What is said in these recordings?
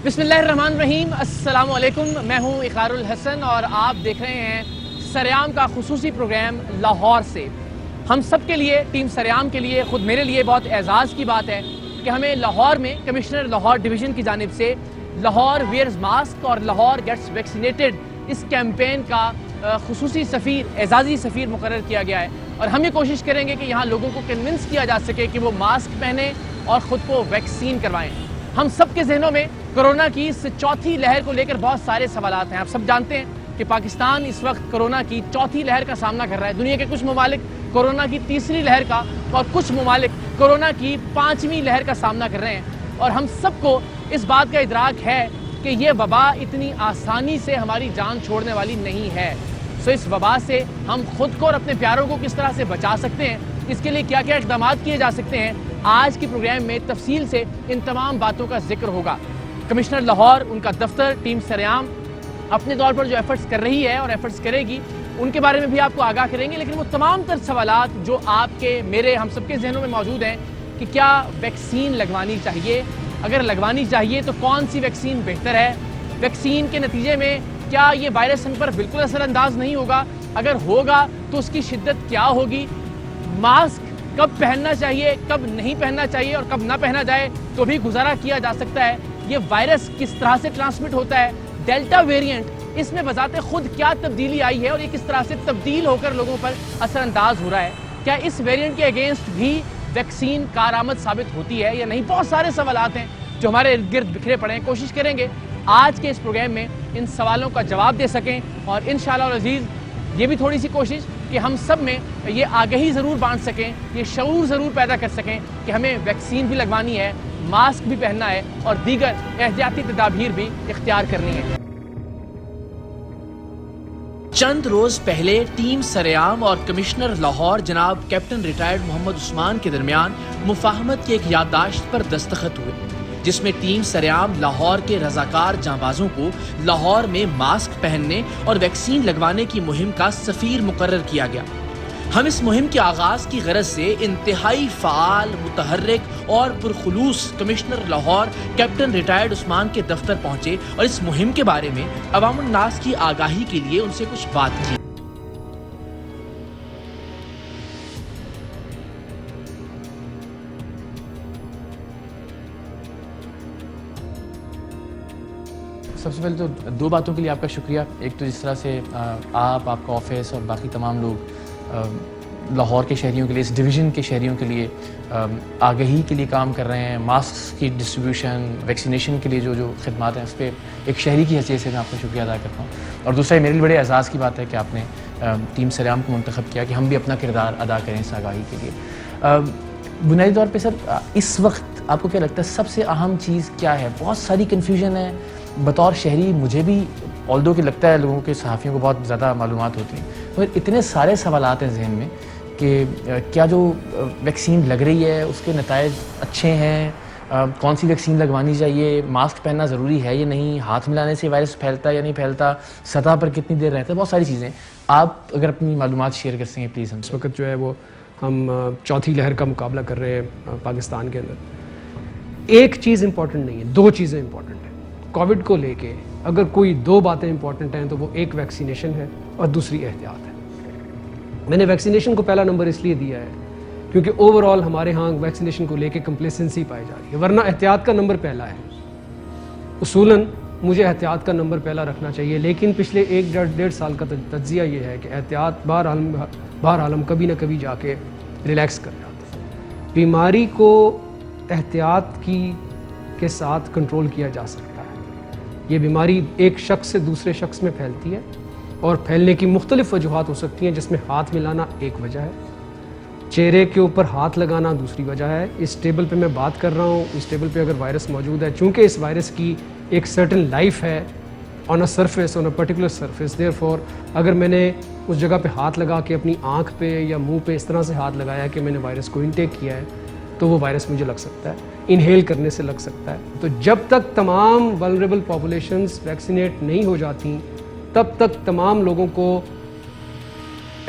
बिस्मिल्लाहिर्रहमानिर्रहीम, अस्सलाम वालेकुम। मैं हूं इक़रारुल हसन और आप देख रहे हैं सरेआम का खुसूसी प्रोग्राम लाहौर से। हम सब के लिए, टीम सरेआम के लिए, ख़ुद मेरे लिए बहुत एजाज़ की बात है कि हमें लाहौर में कमिश्नर लाहौर डिवीज़न की जानिब से लाहौर वेयर्स मास्क और लाहौर गेट्स वैक्सीनेटेड इस कैंपेन का खुसूसी सफ़ीर, एजाज़ी सफ़ीर मुकर्रर किया गया है। और हम ये कोशिश करेंगे कि यहाँ लोगों को कन्विंस किया जा सके कि वो मास्क पहने और ख़ुद को वैक्सीन करवाएँ। हम सब के जहनों में कोरोना की इस चौथी लहर को लेकर बहुत सारे सवालात हैं। आप सब जानते हैं कि पाकिस्तान इस वक्त कोरोना की चौथी लहर का सामना कर रहा है। दुनिया के कुछ ममालिक कोरोना की तीसरी लहर का और कुछ ममालिक कोरोना की 5वीं लहर का सामना कर रहे हैं। और हम सबको इस बात का इदराक है कि ये वबा इतनी आसानी से हमारी जान छोड़ने वाली नहीं है। सो इस वबा से हम खुद को और अपने प्यारों को किस तरह से बचा सकते हैं, इसके लिए क्या क्या इक़दाम किए जा सकते हैं, आज के प्रोग्राम में तफसील से इन तमाम बातों का जिक्र होगा। कमिश्नर लाहौर, उनका दफ्तर, टीम सरेआम अपने तौर पर जो एफर्ट्स कर रही है और एफर्ट्स करेगी, उनके बारे में भी आपको आगाह करेंगे। लेकिन वो तमाम तर सवालात जो आपके, मेरे, हम सबके जहनों में मौजूद हैं कि क्या वैक्सीन लगवानी चाहिए, अगर लगवानी चाहिए तो कौन सी वैक्सीन बेहतर है, वैक्सीन के नतीजे में क्या ये वायरस हम पर बिल्कुल असरअंदाज नहीं होगा, अगर होगा तो उसकी शिद्दत क्या होगी, मास्क कब पहनना चाहिए, कब नहीं पहनना चाहिए और कब ना पहना जाए तो भी गुजारा किया जा सकता है, ये वायरस किस तरह से ट्रांसमिट होता है, डेल्टा वेरिएंट इसमें बजाते खुद क्या तब्दीली आई है और ये किस तरह से तब्दील होकर लोगों पर असरअंदाज हो रहा है, क्या इस वेरिएंट के अगेंस्ट भी वैक्सीन कारआमद साबित होती है या नहीं। बहुत सारे सवालात हैं जो हमारे इर्द गिर्द बिखरे पड़े हैं। कोशिश करेंगे आज के इस प्रोग्राम में इन सवालों का जवाब दे सकें और इंशाअल्लाह अज़ीज़ ये भी थोड़ी सी कोशिश कि हम सब में ये आगाही ज़रूर बांट सकें, ये शऊर ज़रूर पैदा कर सकें कि हमें वैक्सीन भी लगवानी है, मास्क भी पहनना है और दीगर एहतियाती तदाबीर भी इख्तियार करनी है। चंद रोज पहले टीम सरेआम और कमिश्नर लाहौर जनाब कैप्टन रिटायर्ड मोहम्मद उस्मान के दरमियान मुफाहमत की एक याददाश्त पर दस्तखत हुए, जिसमें टीम सरेआम लाहौर के रजाकार जांबाजों को लाहौर में मास्क पहनने और वैक्सीन लगवाने की मुहिम का सफीर मुकर्रर किया गया। हम इस मुहिम के आगाज की गरज से इंतहाई फ़ाल, मुतहर्रिक और पुरखुलूस commissioner Lahore captain retired Usman के दफ्तर पहुंचे और इस मुहिम के बारे में अवामुन नास की आगाही के लिए उनसे कुछ बात की। सबसे पहले तो दो बातों के लिए आपका शुक्रिया। एक तो जिस तरह से आप, आपका ऑफिस और बाकी तमाम लोग लाहौर के शहरियों के लिए, इस डिवीज़न के शहरियों के लिए आगाही के लिए काम कर रहे हैं, मास्क की डिस्ट्रीब्यूशन, वैक्सीनेशन के लिए जो खिदमात हैं, उस पर एक शहरी की हैसियत से मैं आपका शुक्रिया अदा करता हूँ। और दूसरा मेरे लिए बड़े एजाज़ की बात है कि आपने टीम सरेआम को मुंतखब किया कि हम भी अपना किरदार अदा करें इस आगाही के लिए। बुनियादी तौर पर सर, इस वक्त आपको क्या लगता है सबसे अहम चीज़ क्या है? बहुत सारी कन्फ्यूजन है बतौर शहरी, मुझे भी ऑल्दो कि लगता है लोगों के, सहाफ़ियों को बहुत ज़्यादा मालूमात होती हैं, मगर इतने सारे सवालात हैं जहन में कि क्या जो वैक्सीन लग रही है उसके नताइज अच्छे हैं, कौन सी वैक्सीन लगवानी चाहिए, मास्क पहनना ज़रूरी है या नहीं, हाथ मिलाने से वायरस फैलता है या नहीं फैलता, सतह पर कितनी देर रहता है, बहुत सारी चीज़ें। आप अगर अपनी मालूमात शेयर कर सकें प्लीज़। हम इस वक्त जो है वो हम चौथी लहर का मुकाबला कर रहे हैं पाकिस्तान के अंदर। एक चीज़ इंपॉर्टेंट नहीं है, दो चीज़ें इंपॉर्टेंट हैं कोविड को लेके। अगर कोई दो बातें इंपॉर्टेंट हैं तो वो एक वैक्सीनेशन है और दूसरी एहतियात है। मैंने वैक्सीनेशन को पहला नंबर इसलिए दिया है क्योंकि ओवरऑल हमारे यहाँ वैक्सीनेशन को लेके कंप्लेसेंसी पाई जा रही है, वरना एहतियात का नंबर पहला है। उसूलन मुझे एहतियात का नंबर पहला रखना चाहिए, लेकिन पिछले 1-1.5 साल का तज्जिया ये है कि एहतियात बहरहाल हम कभी ना कभी जाके रिलैक्स कर जाते हैं। बीमारी को एहतियात के साथ कंट्रोल किया जा सकता है। ये बीमारी एक शख्स से दूसरे शख्स में फैलती है और फैलने की मुख्तलिफ वजूहात हो सकती हैं, जिसमें हाथ मिलाना एक वजह है, चेहरे के ऊपर हाथ लगाना दूसरी वजह है। इस टेबल पे मैं बात कर रहा हूँ, इस टेबल पे अगर वायरस मौजूद है, चूँकि इस वायरस की एक सर्टन लाइफ है on a surface, on a particular surface, therefore अगर मैंने उस जगह पे हाथ लगा के अपनी आँख पे या मुँह पे इस तरह से हाथ लगाया कि मैंने वायरस को इनटेक किया है, तो वो वायरस मुझे लग सकता है, इनहेल करने से लग सकता है। तो जब तक तमाम वल्नरेबल पॉपुलेशंस वैक्सीनेट नहीं हो जाती, तब तक तमाम लोगों को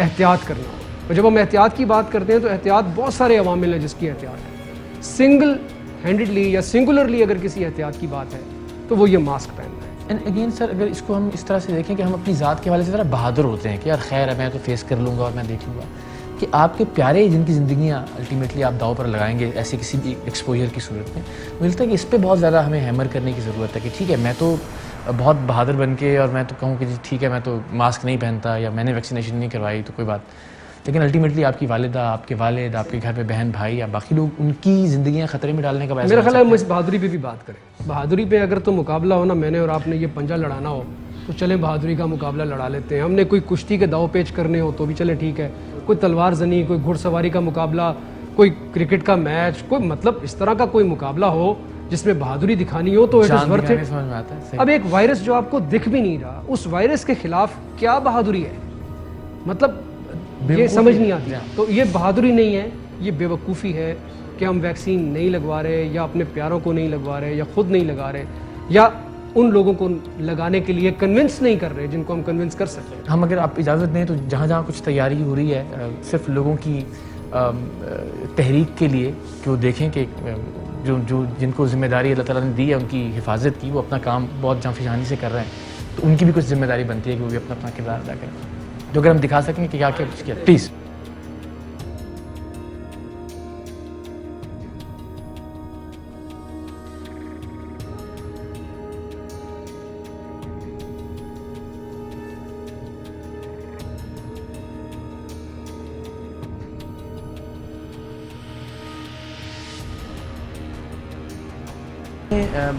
एहतियात करना होगा। और जब हम एहतियात की बात करते हैं तो एहतियात बहुत सारे अवामिल हैं जिसकी एहतियात है। सिंगल हैंडेडली या सिंगुलरली अगर किसी एहतियात की बात है تو وہ یہ ماسک پہننا ہے. اینڈ اگین سر اگر اس کو ہم اس طرح سے دیکھیں کہ ہم اپنی ذات کے حوالے سے ذرا بہادر ہوتے ہیں کہ یار خیر ہے میں تو فیس کر لوں گا اور میں دیکھ لوں گا, کہ آپ کے پیارے جن کی زندگیاں الٹیمیٹلی آپ داؤ پر لگائیں گے ایسی کسی بھی ایکسپوجر کی صورت میں, ملتا ہے کہ اس پہ بہت زیادہ ہمیں ہیمر کرنے کی ضرورت ہے کہ ٹھیک ہے میں تو بہت بہادر بن کے اور میں تو کہوں کہ جی ٹھیک ہے میں تو ماسک نہیں پہنتا یا میں نے ویکسینیشن نہیں کروائی تو کوئی بات, لیکن الٹیمیٹلی آپ کی والدہ, آپ کے والد, آپ کے گھر پہ بہن بھائی یا باقی لوگ ان کی زندگیاں خطرے میں ڈالنے کا باعث. میرا خیال ہے ہم اس بہادری پہ بھی بات کریں. بہادری پہ اگر تو مقابلہ ہو نا, میں نے اور آپ نے یہ پنجہ لڑانا ہو تو چلیں بہادری کا مقابلہ لڑا لیتے ہیں. ہم نے کوئی کشتی کے داؤ پیچ کرنے ہو تو بھی چلیں ٹھیک ہے, کوئی تلوار زنی, کوئی گھڑ سواری کا مقابلہ, کوئی کرکٹ کا میچ, کوئی مطلب اس طرح کا کوئی مقابلہ ہو جس میں بہادری دکھانی ہو تو اٹ از ورتھ اٹ. اب ایک وائرس جو آپ کو دکھ بھی نہیں رہا, اس وائرس کے خلاف کیا بہادری ہے, مطلب یہ سمجھ نہیں آتی. تو یہ بہادری نہیں ہے, یہ بے وقوفی ہے کہ ہم ویکسین نہیں لگوا رہے یا اپنے پیاروں کو نہیں لگوا رہے یا خود نہیں لگا رہے یا ان لوگوں کو لگانے کے لیے کنونس نہیں کر رہے جن کو ہم کنونس کر سکتے ہیں. ہم اگر آپ اجازت دیں تو جہاں جہاں کچھ تیاری ہو رہی ہے صرف لوگوں کی تحریک کے لیے کہ وہ دیکھیں کہ جو جن کو ذمہ داری اللہ تعالیٰ نے دی ہے ان کی حفاظت کی, وہ اپنا کام بہت جانفشانی سے کر رہے ہیں, تو ان کی بھی کچھ ذمہ داری بنتی ہے کہ وہ بھی اپنا اپنا کردار ادا کریں. جو اگر ہم دکھا سکیں کہ کیا کیا پلیز.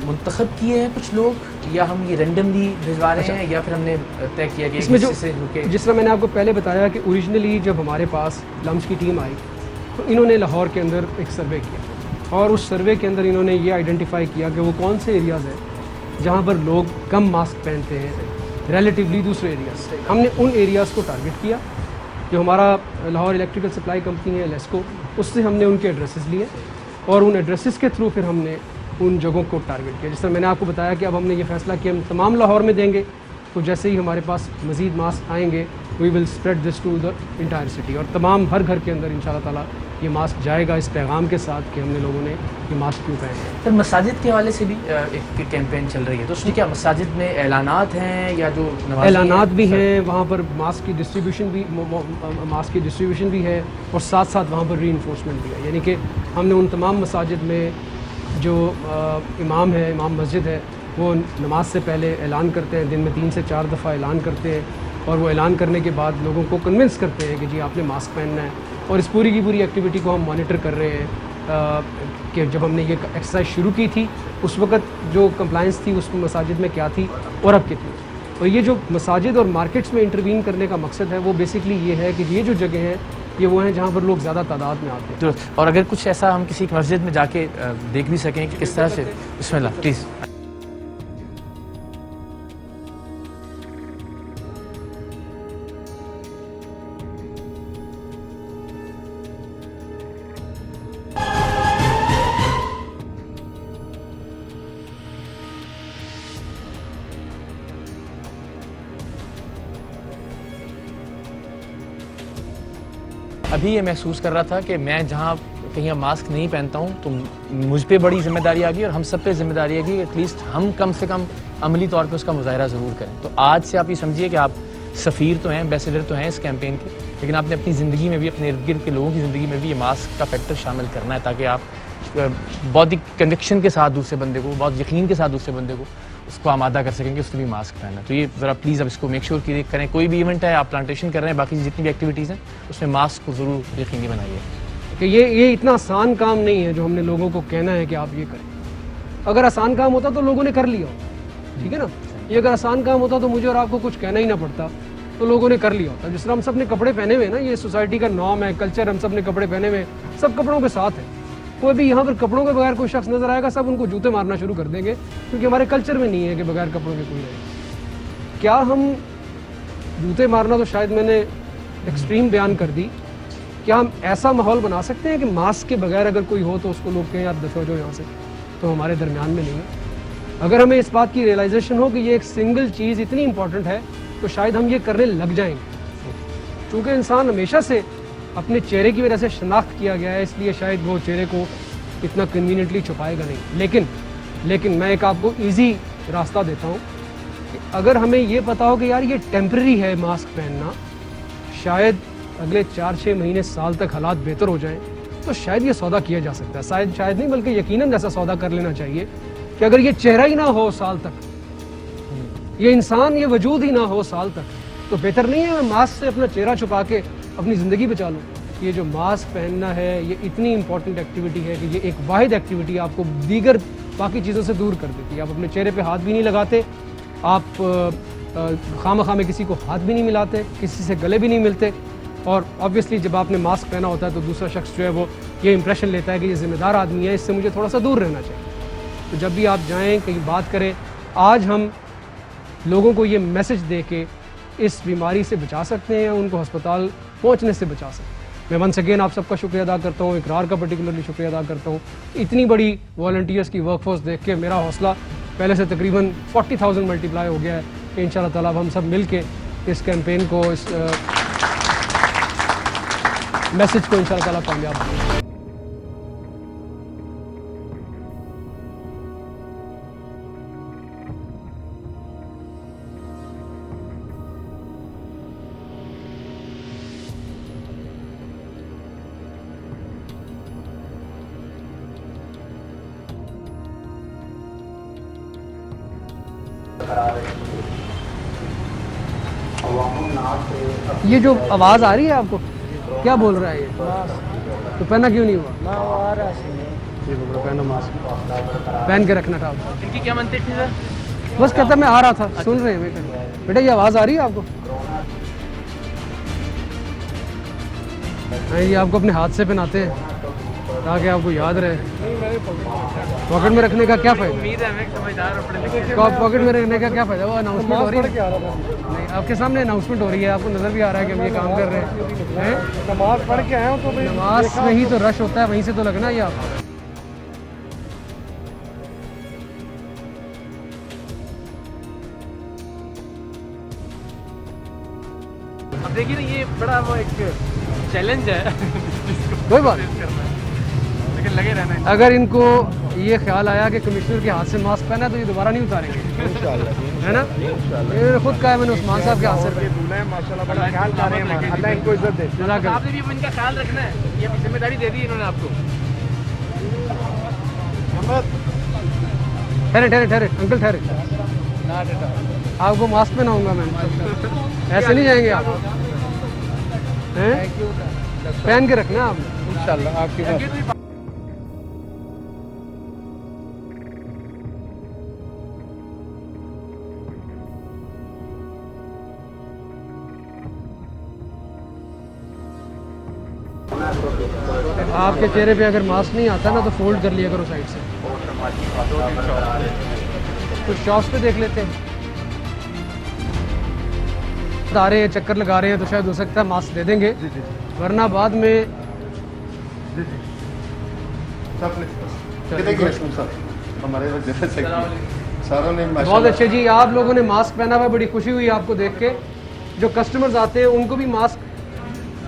منتخب کیے ہیں کچھ لوگ یا ہم یہ رینڈملی بھجوا رہے ہیں یا پھر ہم نے طے کیا کہ اس میں جس طرح میں نے آپ کو پہلے بتایا کہ اوریجنلی جب ہمارے پاس لمس کی ٹیم آئی تو انہوں نے لاہور کے اندر ایک سروے کیا اور اس سروے کے اندر انہوں نے یہ آئیڈینٹیفائی کیا کہ وہ کون سے ایریاز ہیں جہاں پر لوگ کم ماسک پہنتے ہیں ریلیٹیولی دوسرے ایریاز سے. ہم نے ان ایریاز کو ٹارگٹ کیا. جو ہمارا لاہور الیکٹریکل سپلائی کمپنی ہے لیسکو, اس سے ہم نے ان کے ایڈریسز لیے اور ان ایڈریسز کے تھرو پھر ہم نے ان جگہوں کو ٹارگٹ کیا. جس طرح میں نے آپ کو بتایا کہ اب ہم نے یہ فیصلہ کیا ہم تمام لاہور میں دیں گے, تو جیسے ہی ہمارے پاس مزید ماسک آئیں گے we will spread this to the entire city, اور تمام ہر گھر کے اندر ان شاء اللہ تعالیٰ یہ ماسک جائے گا اس پیغام کے ساتھ کہ ہم نے لوگوں نے یہ ماسک کیوں پہنے ہیں. سر مساجد کے حوالے سے بھی ایک کیمپین چل رہی ہے, تو اس میں کیا مساجد میں اعلانات ہیں یا جو اعلانات بھی ہیں, وہاں پر ماسک کی ڈسٹریبیوشن بھی ہے اور ساتھ ساتھ وہاں پر ری انفورسمنٹ بھی ہے. یعنی کہ ہم نے ان تمام مساجد میں جو امام ہے, امام مسجد ہے, وہ نماز سے پہلے اعلان کرتے ہیں, دن میں 3 سے 4 دفعہ اعلان کرتے ہیں اور وہ اعلان کرنے کے بعد لوگوں کو کنونس کرتے ہیں کہ جی آپ نے ماسک پہننا ہے. اور اس پوری کی پوری ایکٹیویٹی کو ہم مانیٹر کر رہے ہیں کہ جب ہم نے یہ ایکسرسائز شروع کی تھی اس وقت جو کمپلائنس تھی اس مساجد میں کیا تھی اور اب کتنی. اور یہ جو مساجد اور مارکیٹس میں انٹروین کرنے کا مقصد ہے وہ بیسکلی یہ ہے کہ یہ جو جگہ ہیں یہ وہ ہیں جہاں پر لوگ زیادہ تعداد میں آتے ہیں. اور اگر کچھ ایسا ہم کسی مسجد میں جا کے دیکھ بھی سکیں کہ کس طرح سے, بسم اللہ پلیز. ابھی یہ محسوس کر رہا تھا کہ میں جہاں کہیں ماسک نہیں پہنتا ہوں تو مجھ پہ بڑی ذمہ داری آ گئی اور ہم سب پہ ذمہ داری ہے کہ ایٹ لیسٹ ہم کم سے کم عملی طور پہ اس کا مظاہرہ ضرور کریں. تو آج سے آپ یہ سمجھیے کہ آپ سفیر تو ہیں, ایمبیسیڈر تو ہیں اس کیمپین کے, لیکن آپ نے اپنی زندگی میں بھی, اپنے ارد گرد کے لوگوں کی زندگی میں بھی یہ ماسک کا فیکٹر شامل کرنا ہے تاکہ آپ بہت ہی کنوکشن کے ساتھ دوسرے بندے کو, بہت یقین کے ساتھ دوسرے بندے کو اس کو آمادہ کر سکیں کہ اس نے بھی ماسک پہننا. تو یہ ذرا پلیز اب اس کو میک شیور کریں, کوئی بھی ایونٹ ہے, آپ پلانٹیشن کر رہے ہیں, باقی جتنی بھی ایکٹیویٹیز ہیں اس میں ماسک کو ضرور یقینی بنائیے. کہ یہ اتنا آسان کام نہیں ہے جو ہم نے لوگوں کو کہنا ہے کہ آپ یہ کریں. اگر آسان کام ہوتا تو لوگوں نے کر لیا ہوتا, ٹھیک ہے نا. یہ اگر آسان کام ہوتا تو مجھے اور آپ کو کچھ کہنا ہی نہ پڑتا تو لوگوں نے کر لیا ہوتا. جس طرح ہم سب نے کپڑے پہنے ہوئے ہیں نا, یہ سوسائٹی کا نارم ہے, کلچر, ہم سب نے کپڑے پہنے ہوئے, سب کپڑوں کے ساتھ ہے. کوئی بھی یہاں پر کپڑوں کے بغیر کوئی شخص نظر آئے گا سب ان کو جوتے مارنا شروع کر دیں گے, کیونکہ ہمارے کلچر میں نہیں ہے کہ بغیر کپڑوں کے کوئی رہے. کیا ہم جوتے مارنا تو شاید میں نے ایکسٹریم بیان کر دی, کیا ہم ایسا ماحول بنا سکتے ہیں کہ ماسک کے بغیر اگر کوئی ہو تو اس کو لوگ کہیں یار دفعہ جو یہاں سے, تو ہمارے درمیان میں نہیں ہے. اگر ہمیں اس بات کی ریئلائزیشن ہو کہ یہ ایک سنگل چیز اتنی امپورٹنٹ ہے تو شاید ہم یہ کرنے لگ جائیں گے. چونکہ انسان ہمیشہ سے اپنے چہرے کی وجہ سے شناخت کیا گیا ہے, اس لیے شاید وہ چہرے کو اتنا کنوینئنٹلی چھپائے گا نہیں. لیکن میں ایک آپ کو ایزی راستہ دیتا ہوں کہ اگر ہمیں یہ پتا ہو کہ یار یہ ٹیمپرری ہے ماسک پہننا، شاید اگلے 4-6 مہینے سال تک حالات بہتر ہو جائیں تو شاید یہ سودا کیا جا سکتا ہے. شاید نہیں بلکہ یقیناً ایسا سودا کر لینا چاہیے کہ اگر یہ چہرہ ہی نہ ہو سال تک، یہ انسان یہ وجود ہی نہ ہو سال تک، تو بہتر نہیں ہے میں ماسک سے اپنا چہرہ چھپا کے اپنی زندگی بچا لوں. یہ جو ماسک پہننا ہے یہ اتنی امپورٹنٹ ایکٹیویٹی ہے کہ یہ ایک واحد ایکٹیویٹی آپ کو دیگر باقی چیزوں سے دور کر دیتی ہے. آپ اپنے چہرے پہ ہاتھ بھی نہیں لگاتے، آپ خواہ میں کسی کو ہاتھ بھی نہیں ملاتے، کسی سے گلے بھی نہیں ملتے، اور آبویسلی جب آپ نے ماسک پہنا ہوتا ہے تو دوسرا شخص جو ہے وہ یہ امپریشن لیتا ہے کہ یہ ذمہ دار آدمی ہے، اس سے مجھے تھوڑا سا دور رہنا چاہیے. تو جب بھی آپ جائیں کہیں بات کریں، آج ہم لوگوں کو یہ میسج دے کے اس بیماری سے بچا سکتے ہیں، ان کو ہسپتال پہنچنے سے بچا سکتے ہیں. میں ونس اگین آپ سب کا شکریہ ادا کرتا ہوں، اقرار کا پرٹیکولرلی شکریہ ادا کرتا ہوں. اتنی بڑی والنٹیئرس کی ورک فورس دیکھ کے میرا حوصلہ پہلے سے تقریباً 40,000 ملٹیپلائی ہو گیا ہے کہ انشاءاللہ تعالیٰ ہم سب مل کے اس کیمپین کو، اس میسج کو انشاءاللہ تعالیٰ کامیاب کریں. یہ جو آواز آ رہی ہے آپ کو، کیا بول رہا ہے یہ؟ تو پہنا کیوں نہیں ہوا؟ پہنا ماسک پہن کے رکھنا تھا آپ کو. ان کی کیا منطق تھی سر؟ بس کہتا میں آ رہا تھا، سن رہے ہیں بیٹا یہ آواز آ رہی ہے آپ کو؟ یہ آپ کو اپنے ہاتھ سے پہناتے ہیں تاکہ آپ کو یاد رہے. پاکٹ میں رکھنے کا کیا فائدہ؟ امید ہے ہمیں سمجھدار اور پڑھے لکھے. پاکٹ میں رکھنے کا کیا فائدہ؟ وہ اناؤنسمنٹ ہو رہی ہے، نہیں آپ کے سامنے اناؤنسمنٹ ہو رہی ہے، آپ کو نظر بھی آ رہا ہے کہ ہم یہ کام کر رہے ہیں. نماز پڑھ کے آئے ہوں تو نماز میں ہی تو رش ہوتا ہے، وہیں سے تو لگنا. یہ آپ اب دیکھیے نا، یہ بڑا وہ ایک چیلنج ہے کوئی بات لیکن لگے رہنا ہے. اگر ان کو یہ خیال آیا کہ کمشنر کے ہاتھ سے ماسک پہنا تو یہ دوبارہ نہیں اتاریں گے، ہے نا؟ یہ خود کہا ہے میں نے عثمان صاحب کے ہاتھ سے پہنا. ماشاءاللہ بڑا خیال کر رہے ہیں، اللہ ان کو عزت دے. آپ نے بھی ان کا خیال رکھنا ہے، یہ ذمہ داری دے دی انہوں نے آپ کو. ٹھہرے انکل ٹھہرے، آپ کو ماسک پہناؤں گا میں، ایسے نہیں جائیں گے آپ. پہن کے رکھنا آپ انشاءاللہ آپ کی بات. آپ کے چہرے پہ اگر ماسک نہیں آتا نا تو فولڈ کر لیا کرو سائڈ سے. کچھ شاپس پہ دیکھ لیتے ہیں، آ رہے ہیں چکر لگا رہے ہیں تو شاید ہو سکتا ہے ماسک دے دیں گے، ورنہ بعد میں بہت اچھے جی. آپ لوگوں نے ماسک پہنا ہوا ہے، بڑی خوشی ہوئی آپ کو دیکھ کے. جو کسٹمرز آتے ہیں ان کو بھی ماسک،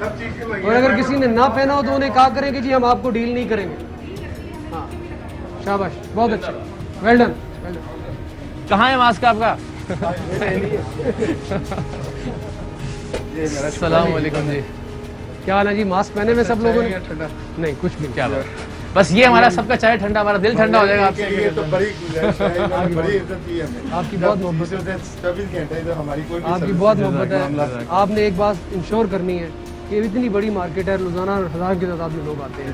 اور اگر کسی نے نہ پہنا ہو تو انہیں کہا کریں کہ جی ہم آپ کو ڈیل نہیں کریں گے. ہاں شاباش، بہت اچھا، ویل ڈن. کہاں ہے ماسک آپ کا؟ السلام علیکم جی. کیا حال ہے جی؟ ماسک پہنے میں سب لوگوں نے؟ نہیں کچھ بھی کیا بات، بس یہ ہمارا سب کا چائے ٹھنڈا، ہمارا دل ٹھنڈا ہو جائے گا آپ سے. یہ تو بڑی گزارش ہے، بڑی عزت دی ہمیں. آپ کی بہت محبت ہے، 24 گھنٹے تو ہماری کوئی بھی آپ کی بہت محبت ہے. آپ نے ایک بات انشور کرنی ہے کہ اتنی بڑی مارکیٹ ہے، روزانہ ہزار کی تعداد میں لوگ آتے ہیں.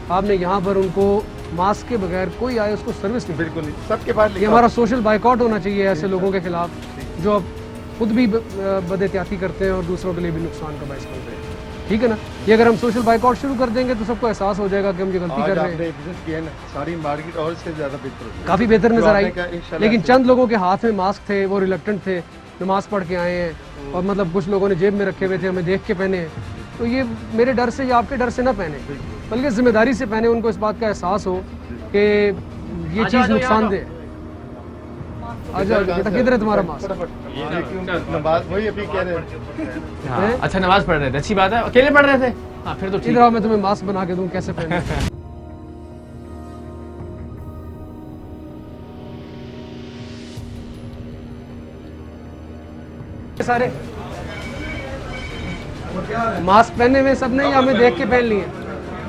آپ نے یہاں پر ان کو ماسک کے بغیر کوئی آئے اس کو سروس نہیں. بالکل نہیں، سب کے پاس یہ ہمارا سوشل بائیکاٹ ہونا چاہیے ایسے لوگوں کے خلاف جو اب خود بھی بد احتیاطی کرتے ہیں اور دوسروں کے لیے بھی نقصان کا باعث بنتے ہیں. ٹھیک ہے نا؟ یہ اگر ہم سوشل بائیکاٹ شروع کر دیں گے تو سب کو احساس ہو جائے گا کہ ہم یہ غلطی کر رہے ہیں. ساری مارکیٹ اور سے زیادہ بہتر ہوگی، کافی بہتر نظر آئی. انشاءاللہ. لیکن چند لوگوں کے ہاتھ میں ماسک تھے، وہ ریلیکٹنٹ تھے، نماز پڑھ کے آئے ہیں اور مطلب کچھ لوگوں نے جیب میں رکھے ہوئے تھے، ہمیں دیکھ کے پہنے ہیں. تو یہ میرے ڈر سے یا آپ کے ڈر سے نہ پہنے، بلکہ ذمہ داری سے پہنے. ان کو اس بات کا احساس ہو کہ یہ چیز نقصان دہ ہے. کدھر ہے تمہارا ماسک؟ نماز وہی ابھی کہہ رہے ہیں. اچھا نماز پڑھ رہے تھے، اچھی بات ہے. اکیلے پڑھ رہے تھے؟ ہاں پھر تو ٹھیک ادھر آؤ، میں تمہیں ماسک بنا کے دوں کیسے پہنے. सारे मास्क पहने हुए सब नहीं, हमें देख के पहन लिए,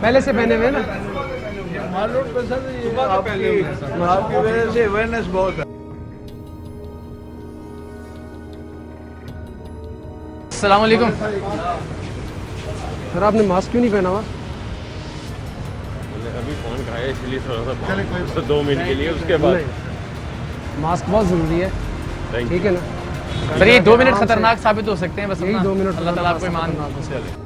पहले से पहने हुए ना। आपकी वजह से अवेयरनेस बहुत है। अस्सलाम वालेकुम। सर आपने मास्क क्यों नहीं पहना हुआ? अभी फोन खाया इसलिए थोड़ा सा 2 मिनट के लिए, उसके बाद नहीं, मास्क बहुत ज़रूरी है, ठीक है ना। सर ये 2 मिनट आराम से- खतरनाक साबित हो सकते हैं, बस यही अपना 2 मिनट अल्लाह ताला आपको ईमान खतरनाक हो सकते हैं।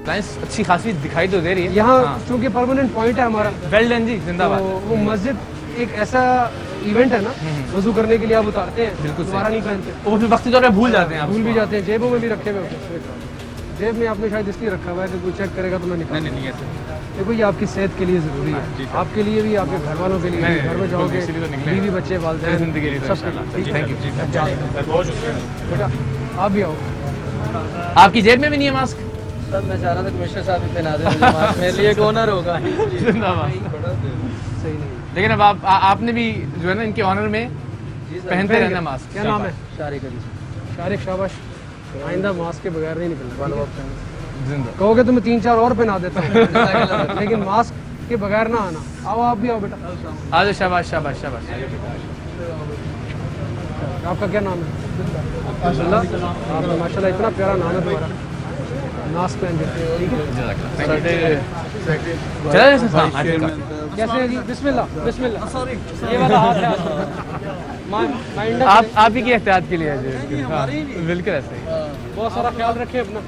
लाइन्स अच्छी खासी दिखाई तो दे रही है यहाँ चूँकि परमानेंट पॉइंट है हमारा, वेल डन जी, तो जिंदाबाद। वो मस्जिद एक ऐसा इवेंट है ना, वजू करने के लिए आप उतारते हैं, बिल्कुल सही। दोबारा नहीं पहनते, वो फिर वक्ती तौर पे भूल जाते हैं आप भूल भी उसको। जाते हैं, जेबों में भी रखे हुए होते हैं। जेब में आपने शायद इसलिए रखा हुआ है कि कोई चेक करेगा तो मैं निकाल। नहीं ऐसे देखो ये आपकी सेहत के लिए ज़रूरी है, आपके लिए भी, आपके घर वालों के लिए भी, नहीं, घर में जाओगे, इसीलिए तो निकले हैं। बीवी बच्चे वालते हैं, जिंदगी के लिए तो सब इंशाल्लाह। ठीक है। थैंक यू जी, बेटा आप भी आओ। आपकी जेब में भी नहीं है मास्क? सर मैं चाह रहा था कमिश्नर साहब भी पहना दें मुझे मास्क, मेरे लिए एक ऑनर होगा। जिंदाबाद। सही नहीं, लेकिन अब आपने भी जो है ना इनके ऑनर में पहनते रहना मास्क। क्या नाम है? शारिक अली शारिक, शाबाश। आइंदा मास्क के बगैर नहीं निकलना, जिंदा। कहोगे तो मैं 3-4 और पहना देता हूँ, लेकिन मास्क के बगैर ना आना। आओ आप भी आओ बेटा। आज शाबाश शाबाश शाबाश। आपका क्या नाम है? माशाल्लाह, आपका माशाल्लाह इतना प्यारा नाम है तुम्हारा, मास्क पहन के, ठीक है। चला जैसे हाँ, कैसे है जी? बिस्मिल्लाह बिस्मिल्लाह। ये वाला हाथ है माइंड, आप ही की एहतियात के लिए है जी। हाँ, बिल्कुल ऐसे ही। बहुत सारा ख्याल रखें अपना।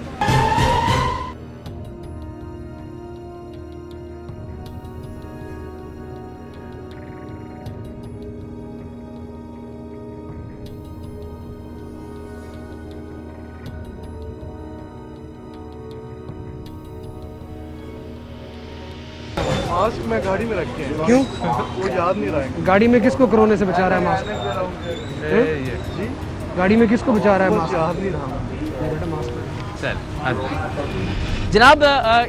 मास्क मैं गाड़ी में रखे हैं। क्यों? वो याद नहीं रहा गाड़ी में किसको कोरोना से बचा रहा है मास्क? जी, गाड़ी में किसको बचा रहा है कुछ मास्क? याद नहीं रहा। बेटा मास्क पहन। जनाब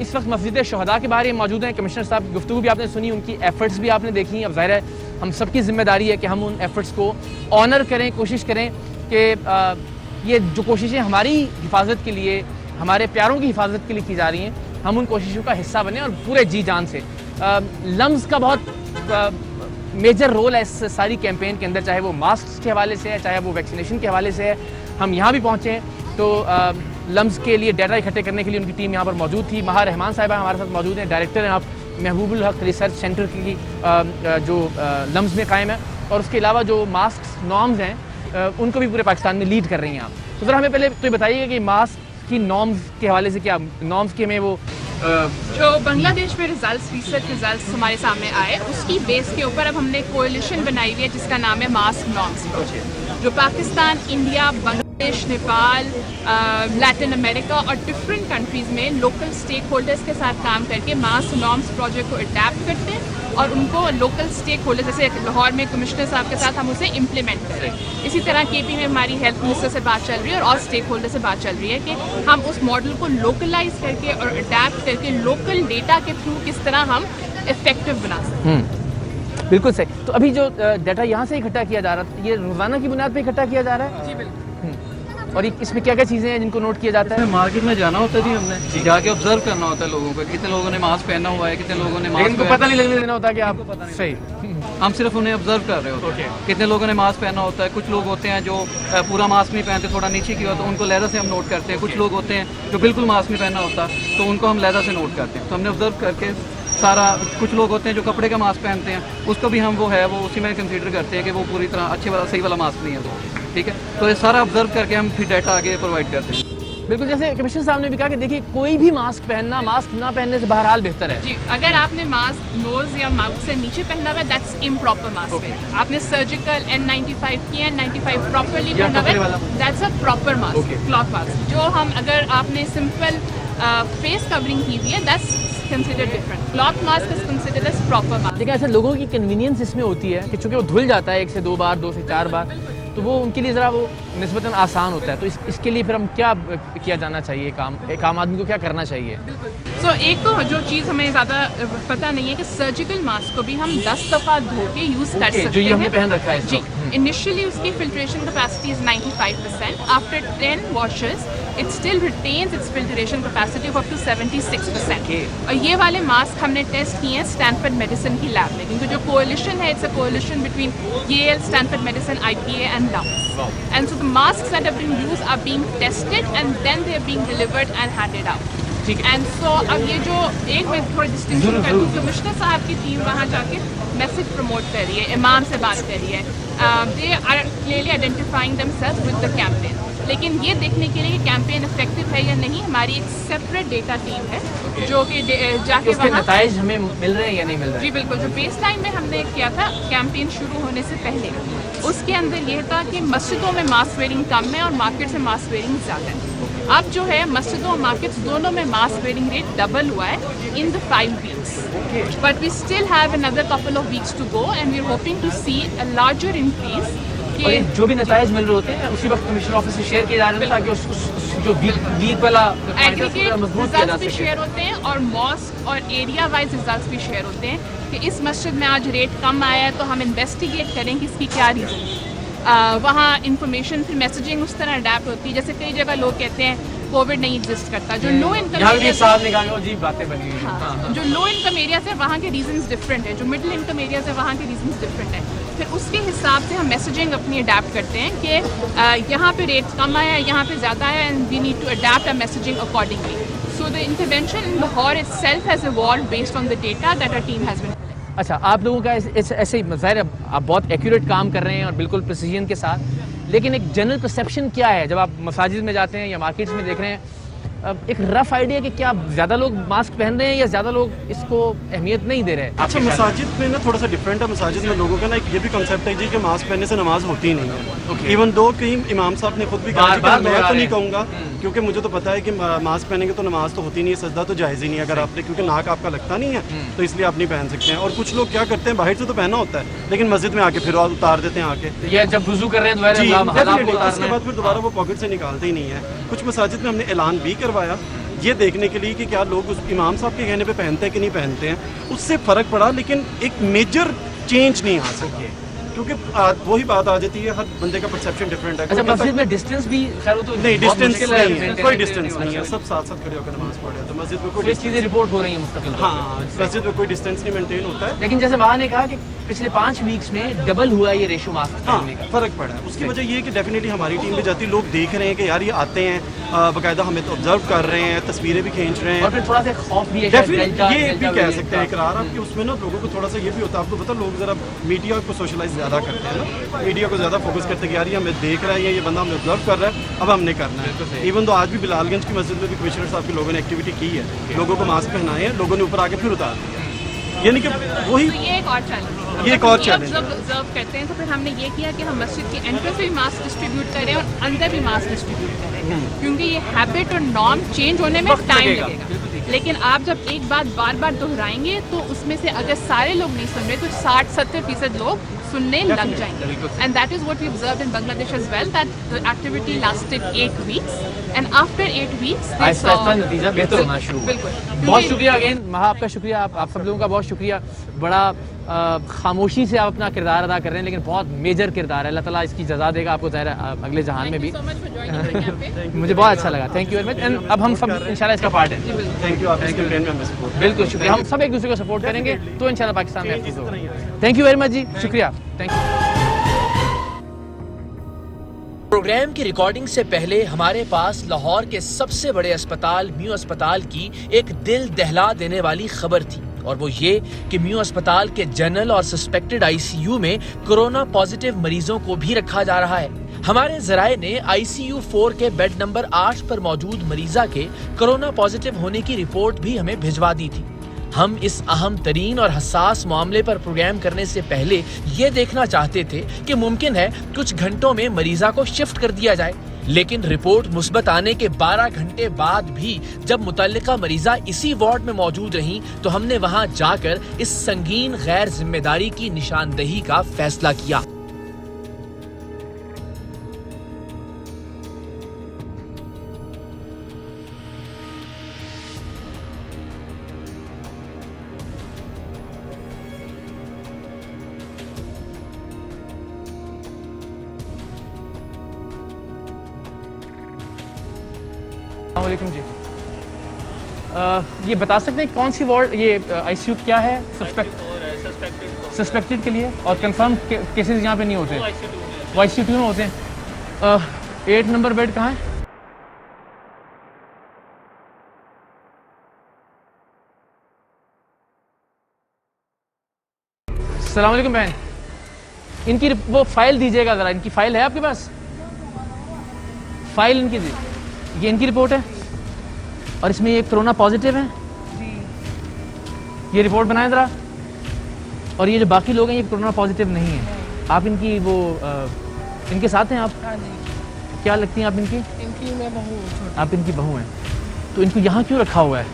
इस वक्त मस्जिद शहदा के बारे में मौजूद हैं। कमिश्नर साहब की गुफ्तगू भी आपने सुनी, उनकी एफर्ट्स भी आपने देखी। अब ज़ाहिर है हम सबकी जिम्मेदारी है कि हम उन एफर्ट्स को ऑनर करें, कोशिश करें कि ये जो कोशिशें हमारी हिफाजत के लिए, हमारे प्यारों की हिफाजत के लिए की जा रही हैं, हम उन कोशिशों का हिस्सा बने और पूरे जी जान से। लम्स का बहुत मेजर रोल है इस सारी कैंपेन के अंदर, चाहे वो मास्क के हवाले से है, चाहे वो वैक्सीनेशन के हवाले से है। हम यहाँ भी पहुँचे हैं तो लम्स के लिए डाटा इकट्ठे करने के लिए उनकी टीम यहाँ पर मौजूद थी। महा रहमान साहिबा हमारे साथ मौजूद हैं, डायरेक्टर हैं आप महबूबुल हक रिसर्च सेंटर की जो लम्स में कायम है, और उसके अलावा जो मास्क नॉर्म्स हैं उनको भी पूरे पाकिस्तान में लीड कर रही हैं आप। तो ज़रा हमें पहले तो ये बताइए कि मास्क की नॉर्म्स के हवाले से क्या नॉर्म्स की हमें वो जो बांग्लादेश में रिसर्च रिजल्ट्स हमारे सामने आए, उसकी बेस के ऊपर अब हमने कोalition बनाई हुई है जिसका नाम है मास्क नॉर्म्स प्रोजेक्ट, जो Pakistan, India, Bangladesh, Nepal, Latin America और डिफरेंट कंट्रीज़ में लोकल स्टेक होल्डर्स के साथ काम करके मास्क नॉर्म्स प्रोजेक्ट को अडैप्ट करते हैं और उनको लोकल स्टेक होल्डर, जैसे लाहौर में कमिश्नर साहब के साथ हम उसे इम्प्लीमेंट करें। इसी तरह केपी में हमारी हेल्थ मिनिस्टर से बात चल रही है और स्टेक होल्डर से बात चल रही है कि हम उस मॉडल को लोकलाइज करके और अडैप्ट करके लोकल डेटा के थ्रू किस तरह हम इफेक्टिव बना सकते हैं। बिल्कुल सही। तो अभी जो डाटा यहाँ से इकट्ठा किया जा रहा है, ये रोज़ाना की बुनियाद पर इकट्ठा किया जा रहा है? जी बिल्कुल। और इसमें क्या क्या चीज़ें हैं जिनको नोट किया जाता है? मार्केट में जाना होता है जी, हमने जाके ऑब्जर्व करना होता है लोगों को, कितने लोगों ने मास्क पहना हुआ है, कितने लोगों ने लेकिन मास्क इनको पता नहीं लगने देना होता कि आप सही। हम सिर्फ उन्हें ऑब्जर्व कर रहे होते हैं कितने लोगों ने मास्क पहना होता है। कुछ लोग होते हैं जो पूरा मास्क नहीं पहनते, थोड़ा नीचे की होता है, उनको लहदा से हम नोट करते हैं। कुछ लोग होते हैं जो बिल्कुल मास्क नहीं पहना होता, तो उनको हम लहदा से नोट करते हैं। तो हमने ऑब्जर्व करके सारा, कुछ लोग होते हैं जो कपड़े का मास्क पहनते हैं, उसको भी हम वो उसी में कंसीडर करते हैं कि वो पूरी तरह अच्छे वाला सही वाला मास्क नहीं है, तो ठीक है। तो ये सारा ऑब्जर्व करके हम फिर डाटा आगे प्रोवाइड करते हैं। बिल्कुल, जैसे कमिश्नर साहब ने भी कहा कि देखिए कोई भी मास्क पहनना, मास्क ना पहनने से बहरहाल बेहतर है। जी, अगर आपने मास्क नोज या माउथ से नीचे पहना हुआ है, दैट्स इम्प्रॉपर मास्क। आपने सर्जिकल N95 की N95 प्रॉपरली पहना हुआ है, that's a proper mask, cloth mask. जो हम, अगर आपने सिंपल फेस कवरिंग की हुई है, that's considered different. Cloth mask is considered as proper mask. लेकिन ऐसे लोगों की कन्वीनियंस इसमें होती है कि चूंकि वो धुल जाता है 1 से 2 बार, 2 से 4 बार, تو وہ ان کے لیے ذرا وہ نسبتاً آسان ہوتا ہے. تو اس کے لیے پھر ہم کیا کیا جانا چاہیے, ایک عام آدمی کو کیا کرنا چاہیے؟ سو ایک تو جو چیز ہمیں زیادہ پتہ نہیں ہے کہ سرجیکل ماسک کو بھی ہم 10 دفعہ دھو کے یوز کر سکتے ہیں. جو یہ ہم نے پہن رکھا ہے جی, انیشلی اس کی filtration capacity is 95%. After 10 washes it still retains its filtration capacity of up to 76%. اور یہ والے ماسک ہم نے ٹیسٹ کیے ہیں اسٹینفورڈ میڈیسن کی لیب میں, کیونکہ جو کولیشن ہے it's a coalition between Yale, Stanford Medicine, IPA and LUMS. And so the masks that have been used are being tested and then they are being delivered and handed out. And so اب یہ جو ایک میں تھوڑا distinction کر دوں, commissioner صاحب کی ٹیم وہاں جا کے میسج پروموٹ کر رہی ہے, امام سے بات کر رہی ہے. They are clearly identifying themselves with the campaign. لیکن یہ دیکھنے کے لیے کہ کیمپین افیکٹو ہے یا نہیں, ہماری ایک سیپریٹ ڈیٹا ٹیم ہے جو کہ جا کے وہاں نتائج ہمیں مل رہے ہیں یا نہیں مل رہے؟ جی بالکل. جو بیس لائن میں ہم نے کیا تھا کیمپین شروع ہونے سے پہلے, اس کے اندر یہ تھا کہ مسجدوں میں ماسک ویئرنگ کم ہے اور مارکیٹ سے ماسک ویئرنگ زیادہ ہے. اب جو ہے مسجدوں اور مارکیٹس دونوں میں ماسک ویئرنگ ریٹ ڈبل ہوا ہے ان دا 5 weeks. But we still have another couple of weeks to go and we're hoping to see a larger increase. اور جو بھی نتائج مل رہے ہوتے ہیں اسی وقت کمشنر آفس سے شیئر کیے جا رہے ہیں تاکہ اس جو ویک والا ایگریگیٹ ریزلٹس بھی شیئر ہوتے ہیں اور ماسک اور ایریا وائز ریزلٹس بھی شیئر ہوتے ہیں کہ اس مسجد میں آج ریٹ کم آیا ہے تو ہم انویسٹیگیٹ کریں کہ اس کی کیا ریزن ہے. وہاں انفارمیشن پھر میسیجنگ اس طرح اڈیپٹ ہوتی ہے. جیسے کئی جگہ لوگ کہتے ہیں کووڈ نہیں ایگزسٹ کرتا. جو لو انکم جو لو انکم ایریاز ہیں وہاں کے ریزنز ڈفرینٹ ہیں, جو مڈل انکم ایریاز ہیں وہاں کے ریزنز ڈفرینٹ ہیں. پھر اس کے حساب سے ہم میسیجنگ اپنی اڈیپٹ کرتے ہیں کہ یہاں پہ ریٹ کم آیا ہے, یہاں پہ زیادہ آیا, and we need to adapt our messaging accordingly. So the intervention in Lahore itself has evolved based on the data that our team has been. اچھا, آپ لوگوں کا ایسے ہی ظاہر ہے آپ بہت ایکوریٹ کام کر رہے ہیں اور بالکل پریسیجن کے ساتھ, لیکن ایک جنرل پرسیپشن کیا ہے جب آپ مساجد میں جاتے ہیں یا مارکیٹس میں دیکھ رہے ہیں, ایک رف آئیڈیا کہ کیا زیادہ لوگ ماسک پہن رہے ہیں یا زیادہ لوگ اس کو اہمیت نہیں دے رہے ہیں؟ اچھا, مساجد میں نا تھوڑا سا ڈفرینٹ ہے. مساجد میں لوگوں کا نا یہ بھی کنسیپٹ ہے جی کہ ماسک پہننے سے نماز ہوتی ہی نہیں ہے. ایون دو کہیں امام صاحب نے خود بھی کہا, میں تو نہیں کہوں گا کیونکہ مجھے تو پتا ہے کہ ماسک پہنیں گے تو نماز تو ہوتی نہیں ہے, سجدہ تو جائز ہی نہیں ہے اگر آپ نے, کیونکہ ناک آپ کا لگتا نہیں ہے تو اس لیے آپ نہیں پہن سکتے ہیں. اور کچھ لوگ کیا کرتے ہیں باہر سے تو پہنا ہوتا ہے لیکن مسجد میں آ کے پھر اتار دیتے ہیں آ کے, یہ جب وضو کر رہے ہیں اس کے بعد پھر دوبارہ وہ پاکٹ سے نکالتے ہی نہیں ہے. کچھ مساجد میں ہم نے اعلان بھی کروایا یہ دیکھنے کے لیے کہ کیا لوگ اس امام صاحب کے کہنے پہ پہنتے ہیں کہ نہیں پہنتے ہیں. اس سے فرق پڑا لیکن ایک میجر چینج نہیں آ سکی کیونکہ وہی بات آ جاتی ہے, ہر بندے کا پرسیپشن ڈفرینٹ ہے. اچھا, مسجد میں ڈسٹینس بھی نہیں, ڈسٹینس نہیں ہے, کوئی ڈسٹینس نہیں ہے, سب ساتھ ساتھ کھڑے ہو کر نماز پڑھ رہے ہیں. تو مسجد میں کوئی چیزیں رپورٹ ہو رہی ہیں مستقل. ہاں, مسجد میں کوئی ڈسٹینس نہیں مینٹین ہوتا ہے. لیکن جیسے وہاں نے کہا کہ پچھلے 5 ویکس میں ڈبل ہوا یہ ریشو ماسک پہننے کا. فرق پڑا ہے. اس کی وجہ یہ ہے کہ ڈیفینیٹلی ہماری ٹیم بھی جاتی ہے, لوگ دیکھ رہے ہیں کہ یار یہ آتے ہیں باقاعدہ ہمیں تو آبزرو کر رہے ہیں, تصویریں بھی کھینچ رہے ہیں, اور پھر تھوڑا سا خوف بھی ہے, یہ بھی کہہ سکتے ہیں اقرار آپ کہ اس میں نا لوگوں کو تھوڑا سا یہ بھی ہوتا ہے. آپ کو پتا لوگ ذرا میڈیا کو سوشلائز زیادہ کرتے ہیں نا, میڈیا کو زیادہ فوکس کرتے ہیں کہ یار یہ ہمیں دیکھ رہا ہے, یہ بندہ ہمیں آبزرو کر رہا ہے, اب ہم نے کرنا ہے. ایون تو آج بھی بلال گنج کی مسجد میں بھی کمشنر صاحب کے لوگوں نے ایکٹیویٹی کی ہے, لوگوں کو ماسک پہنائے ہیں, لوگوں نے اوپر آ کے پھر اتار دیا. یعنی کہ وہی یہ ایک اور چیلنج, یہ ایک اور چیلنج آبزرو کرتے ہیں. تو پھر ہم نے یہ کیا کہ ہم مسجد کی انٹر سے بھی ماسک ڈسٹریبیوٹ کریں اور اندر بھی ماسک ڈسٹریبیوٹ کریں, کیونکہ یہ ہیبٹ اور نارم چینج ہونے میں ٹائم لگے گا. لیکن آپ جب ایک بات بار بار دہرائیں گے تو اس میں سے اگر سارے لوگ نہیں سن رہے تو 60-70% لوگ سننے لگ جائیں گے. And that is what we observed in Bangladesh as well, that the activity lasted 8 weeks and after 8 weeks they saw نتیجہ بہتر ہونا شروع. بہت شکریہ اگین مہا, آپ کا شکریہ, آپ سب لوگوں کا بہت شکریہ. بڑا خاموشی سے آپ اپنا کردار ادا کر رہے ہیں لیکن بہت میجر کردار ہے. اللہ تعالیٰ اس کی جزا دے گا آپ کو ظاہر اگلے جہان میں بھی. مجھے بہت اچھا لگا, thank you very much. And اب ہم سب انشاءاللہ اس کا پارٹ ہیں. بالکل شکریہ, ہم سب ایک دوسرے کو سپورٹ کریں گے تو انشاءاللہ پاکستان میں محفوظ ہوگا. تھینک یو ویری مچ جی, شکریہ, تھینک یو. پروگرام کی ریکارڈنگ سے پہلے ہمارے پاس لاہور کے سب سے بڑے اسپتال میو اسپتال کی ایک دل دہلا دینے والی خبر تھی, اور وہ یہ کہ میو اسپتال کے جنرل اور سسپیکٹڈ ICU میں کرونا پازیٹیو مریضوں کو بھی رکھا جا رہا ہے. ہمارے ذرائع نے ICU 4 کے بیڈ نمبر 8 پر موجود مریضہ کے کرونا پازیٹیو ہونے کی رپورٹ بھی ہمیں بھجوا دی تھی. ہم اس اہم ترین اور حساس معاملے پر پروگرام کرنے سے پہلے یہ دیکھنا چاہتے تھے کہ ممکن ہے کچھ گھنٹوں میں مریضہ کو شفٹ کر دیا جائے, لیکن رپورٹ مثبت آنے کے 12 گھنٹے بعد بھی جب متعلقہ مریضہ اسی وارڈ میں موجود رہیں تو ہم نے وہاں جا کر اس سنگین غیر ذمہ داری کی نشاندہی کا فیصلہ کیا. वालेकुम जी। ये बता सकते हैं कौन सी वार्ड ये आईसीयू क्या है? सस्पेक्टेड के लिए, और कंफर्म केसेस यहाँ पे नहीं होते, वो आईसीयू 2 में होते हैं। 8 नंबर बेड कहाँ है? अस्सलाम वालेकुम बहन, इनकी वो फाइल दीजिएगा ज़रा, इनकी फाइल है आपके पास? फाइल इनकी ये इनकी रिपोर्ट है और इसमें ये कोरोना पॉजिटिव है जी, ये रिपोर्ट बनाएं ज़रा। और ये जो बाकी लोग हैं ये कोरोना पॉजिटिव नहीं है। आप इनकी वो इनके साथ हैं आप? हाँ जी। क्या लगती हैं आप इनकी? इनकी मैं बहू हूँ। आप इनकी बहू हैं, तो इनको यहाँ क्यों रखा हुआ है?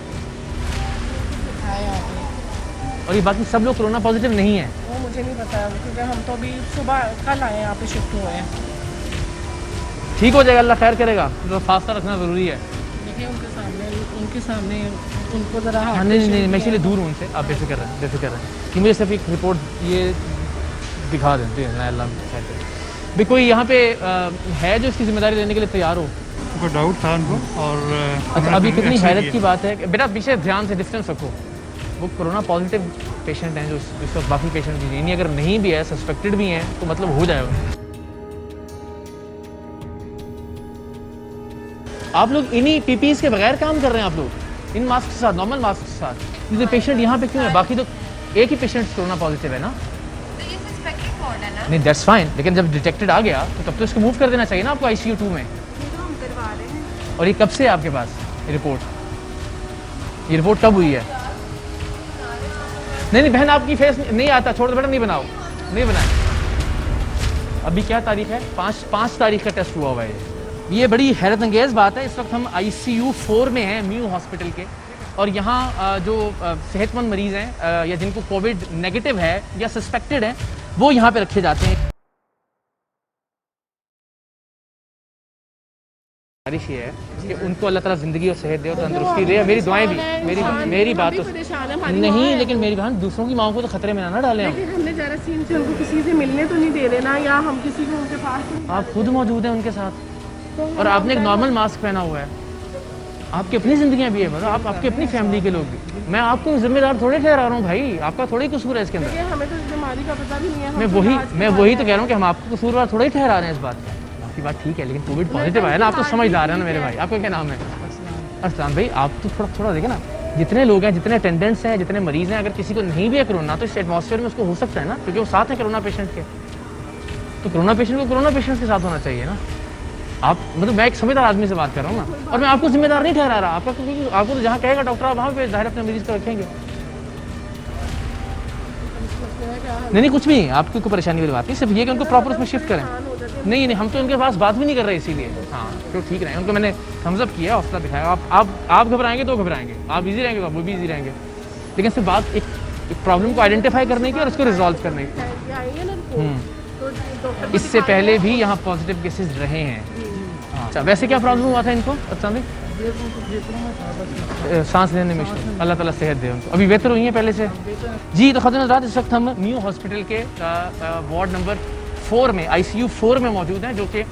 और ये बाकी सब लोग कोरोना पॉजिटिव नहीं है? वो मुझे नहीं पता क्योंकि हम तो अभी सुबह कल आए यहाँ पे शिफ्ट हुए हैं। ठीक हो जाएगा, अल्लाह खैर करेगा, तो फासला रखना ज़रूरी है। देखिए उनके सामने उनको ज़रा हाँ नहीं, मैं इसीलिए दूर हूँ उनसे, आप बेफिक्र रहें कि मुझे सिर्फ एक रिपोर्ट ये दिखा देते हैं, अल्लाह खैर करे। भी कोई यहाँ पे है जो इसकी जिम्मेदारी लेने के लिए तैयार हो? उनको डाउट था उनको, और अच्छा, अभी कितनी हैरत की बात है, बेटा पीछे ध्यान से डिस्टेंस रखो। वो कोरोना पॉजिटिव पेशेंट हैं जो इस वक्त, बाकी पेशेंट भी नहीं, अगर नहीं भी है, सस्पेक्टेड भी हैं, तो मतलब हो जाएगा। आप लोग इन्हीं पीपीज़ के बगैर काम कर रहे हैं, आप लोग इन मास्क के साथ, नॉर्मल मास्क के साथ। ये पेशेंट यहाँ पे क्यों है? बाकी तो एक ही पेशेंट कोरोना पॉजिटिव है ना? तो ये सस्पेक्टेड वार्ड है ना? नहीं, दैट्स फाइन, लेकिन जब डिटेक्टेड आ गया तो तब तो इसको मूव कर देना चाहिए ना आपको आईसीयू 2 में। हम करवा रहे हैं। और ये कब से है आपके पास ये रिपोर्ट? ये रिपोर्ट कब हुई है? नहीं बहन, आपकी फेस नहीं आता, छोड़ दो बेटा, नहीं बनाओ, नहीं बनाए। अभी क्या तारीख है? 5 तारीख का टेस्ट हुआ हुआ है। ये बड़ी हैरत अंगेज़ बात है। इस वक्त हम आईसीयू 4 में हैं म्यू हॉस्पिटल के, और यहाँ जो सेहतमंद मरीज़ हैं या जिनको कोविड नेगेटिव है या सस्पेक्टेड हैं, वो यहाँ पे रखे जाते हैं। बारिश ये है कि उनको अल्लाह ताला ज़िंदगी और सेहत दे और तंदुरुस्ती दे। मेरी दुआएं भी, मेरी बात तो नहीं, लेकिन मेरी बहन दूसरों की माँगों को तो खतरे में ना डालें हम। हमने जरासीम से उनको किसी से मिलने तो नहीं दे रहे ना, या हम किसी को उनके पास। आप खुद मौजूद हैं उनके साथ और आपने एक नॉर्मल मास्क पहना हुआ है। आपकी अपनी ज़िंदगियाँ भी है, मतलब आप आपकी अपनी फैमिली के लोग भी। मैं आपको जिम्मेदार थोड़े ठहरा रहा हूँ भाई, आपका थोड़ा ही कसूर है इसके अंदर। हमें तो इस बीमारी का पता भी नहीं है। मैं वही तो कह रहा हूँ कि हम आपको कसूरवार थोड़ा ही ठहरा रहे हैं इस बात का। आपकी बात ठीक है, लेकिन कोविड पॉजिटिव आया ना, आप तो समझदार है ना मेरे भाई। आपका क्या नाम है? अरसलान भाई। आप तो थोड़ा देखें ना, जितने लोग हैं, जितने अटेंडेंट्स हैं, जितने मरीज़ हैं, अगर किसी को नहीं भी है कोरोना तो इस एटमॉस्फेयर में उसको हो सकता है ना, क्योंकि वो साथ है कोरोना पेशेंट के। तो कोरोना पेशेंट को कोरोना पेशेंट के साथ होना चाहिए ना। आप मतलब मैं एक समझदार आदमी से बात कर रहा हूँ ना, और मैं आपको जिम्मेदार नहीं ठहरा रहा। आपको तो जहाँ कहेगा डॉक्टर आप वहाँ पे जाहिर अपने मरीज को रखेंगे। नहीं कुछ भी नहीं, आपको कोई परेशानी वाली बात नहीं, सिर्फ ये कि उनको प्रॉपर उसमें शिफ्ट करें। नहीं हम तो उनके पास बात भी नहीं कर रहे इसीलिए। हाँ तो ठीक रहे, उनको मैंने थम्स अप किया, हौसला दिखाया। आप घबराएंगे तो घबराएंगे, आप बिजी रहेंगे तो वो भी इजी रहेंगे, लेकिन सिर्फ बात एक प्रॉब्लम को आइडेंटिफाई करने की और उसको रिजॉल्व करने की। इससे पहले भी यहाँ पॉजिटिव केसेस रहे हैं। अच्छा, वैसे क्या प्रॉब्लम हुआ था इनको? अच्छा भाई, सांस लेने में मुश्किल, अल्लाह ताला सेहत दे उनको। अभी बेहतर हुई हैं पहले से जी। तो ख़ातिन हज़रात, इस वक्त हम न्यू हॉस्पिटल के वार्ड नंबर 4 में, आईसीयू 4 में मौजूद हैं, जो कि